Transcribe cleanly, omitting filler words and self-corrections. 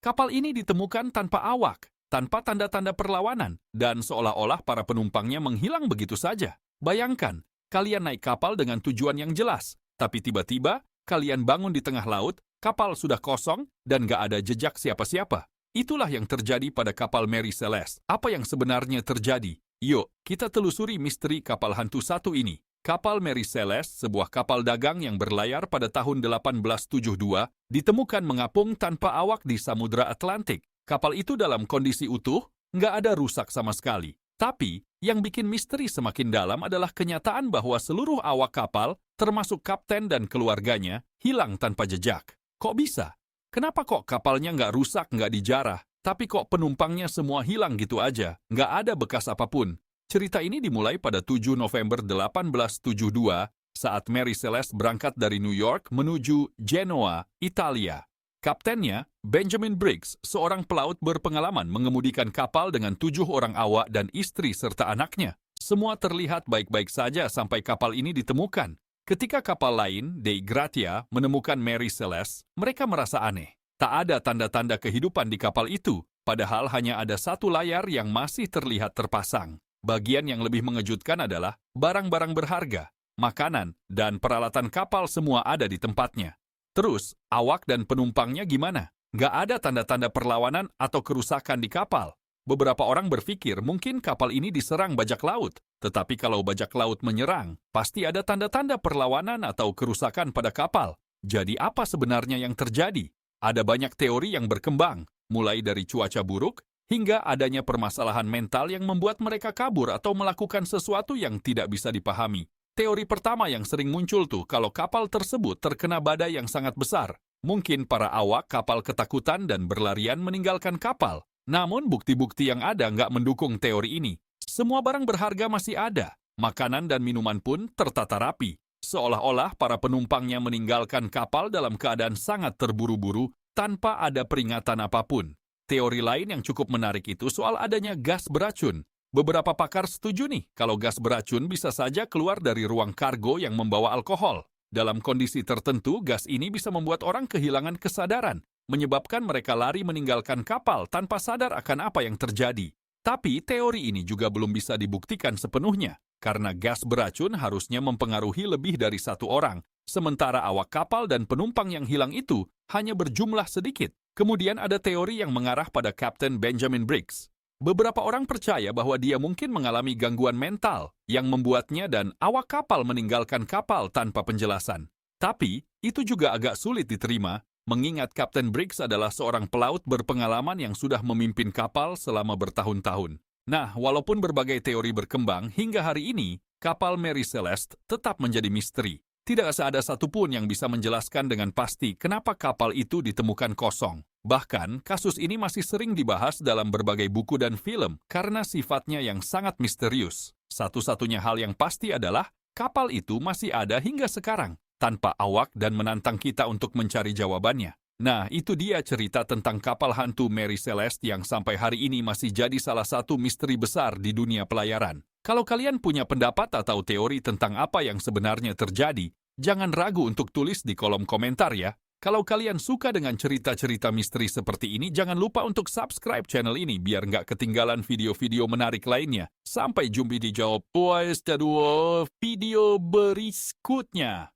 Kapal ini ditemukan tanpa awak, tanpa tanda-tanda perlawanan, dan seolah-olah para penumpangnya menghilang begitu saja. Bayangkan, kalian naik kapal dengan tujuan yang jelas, tapi tiba-tiba kalian bangun di tengah laut, kapal sudah kosong, dan gak ada jejak siapa-siapa. Itulah yang terjadi pada kapal Mary Celeste. Apa yang sebenarnya terjadi? Yuk, kita telusuri misteri kapal hantu satu ini. Kapal Mary Celeste, sebuah kapal dagang yang berlayar pada tahun 1872, ditemukan mengapung tanpa awak di Samudra Atlantik. Kapal itu dalam kondisi utuh, nggak ada rusak sama sekali. Tapi, yang bikin misteri semakin dalam adalah kenyataan bahwa seluruh awak kapal, termasuk kapten dan keluarganya, hilang tanpa jejak. Kok bisa? Kenapa kok kapalnya nggak rusak, nggak dijarah, tapi kok penumpangnya semua hilang gitu aja, nggak ada bekas apapun? Cerita ini dimulai pada 7 November 1872 saat Mary Celeste berangkat dari New York menuju Genoa, Italia. Kaptennya, Benjamin Briggs, seorang pelaut berpengalaman mengemudikan kapal dengan 7 orang awak dan istri serta anaknya. Semua terlihat baik-baik saja sampai kapal ini ditemukan. Ketika kapal lain, Dei Gratia, menemukan Mary Celeste, mereka merasa aneh. Tak ada tanda-tanda kehidupan di kapal itu, padahal hanya ada satu layar yang masih terlihat terpasang. Bagian yang lebih mengejutkan adalah barang-barang berharga, makanan, dan peralatan kapal semua ada di tempatnya. Terus, awak dan penumpangnya gimana? Nggak ada tanda-tanda perlawanan atau kerusakan di kapal. Beberapa orang berpikir mungkin kapal ini diserang bajak laut. Tetapi kalau bajak laut menyerang, pasti ada tanda-tanda perlawanan atau kerusakan pada kapal. Jadi apa sebenarnya yang terjadi? Ada banyak teori yang berkembang, mulai dari cuaca buruk, hingga adanya permasalahan mental yang membuat mereka kabur atau melakukan sesuatu yang tidak bisa dipahami. Teori pertama yang sering muncul tuh kalau kapal tersebut terkena badai yang sangat besar. Mungkin para awak kapal ketakutan dan berlarian meninggalkan kapal. Namun bukti-bukti yang ada nggak mendukung teori ini. Semua barang berharga masih ada. Makanan dan minuman pun tertata rapi. Seolah-olah para penumpangnya meninggalkan kapal dalam keadaan sangat terburu-buru tanpa ada peringatan apapun. Teori lain yang cukup menarik itu soal adanya gas beracun. Beberapa pakar setuju nih kalau gas beracun bisa saja keluar dari ruang kargo yang membawa alkohol. Dalam kondisi tertentu, gas ini bisa membuat orang kehilangan kesadaran, menyebabkan mereka lari meninggalkan kapal tanpa sadar akan apa yang terjadi. Tapi teori ini juga belum bisa dibuktikan sepenuhnya, karena gas beracun harusnya mempengaruhi lebih dari satu orang, sementara awak kapal dan penumpang yang hilang itu hanya berjumlah sedikit. Kemudian ada teori yang mengarah pada Kapten Benjamin Briggs. Beberapa orang percaya bahwa dia mungkin mengalami gangguan mental yang membuatnya dan awak kapal meninggalkan kapal tanpa penjelasan. Tapi, itu juga agak sulit diterima, mengingat Kapten Briggs adalah seorang pelaut berpengalaman yang sudah memimpin kapal selama bertahun-tahun. Nah, walaupun berbagai teori berkembang, hingga hari ini, kapal Mary Celeste tetap menjadi misteri. Tidak ada satupun yang bisa menjelaskan dengan pasti kenapa kapal itu ditemukan kosong. Bahkan, kasus ini masih sering dibahas dalam berbagai buku dan film karena sifatnya yang sangat misterius. Satu-satunya hal yang pasti adalah kapal itu masih ada hingga sekarang, tanpa awak dan menantang kita untuk mencari jawabannya. Nah, itu dia cerita tentang kapal hantu Mary Celeste yang sampai hari ini masih jadi salah satu misteri besar di dunia pelayaran. Kalau kalian punya pendapat atau teori tentang apa yang sebenarnya terjadi, jangan ragu untuk tulis di kolom komentar ya. Kalau kalian suka dengan cerita-cerita misteri seperti ini, jangan lupa untuk subscribe channel ini biar nggak ketinggalan video-video menarik lainnya. Sampai jumpa di Jawab Boys dan video berikutnya.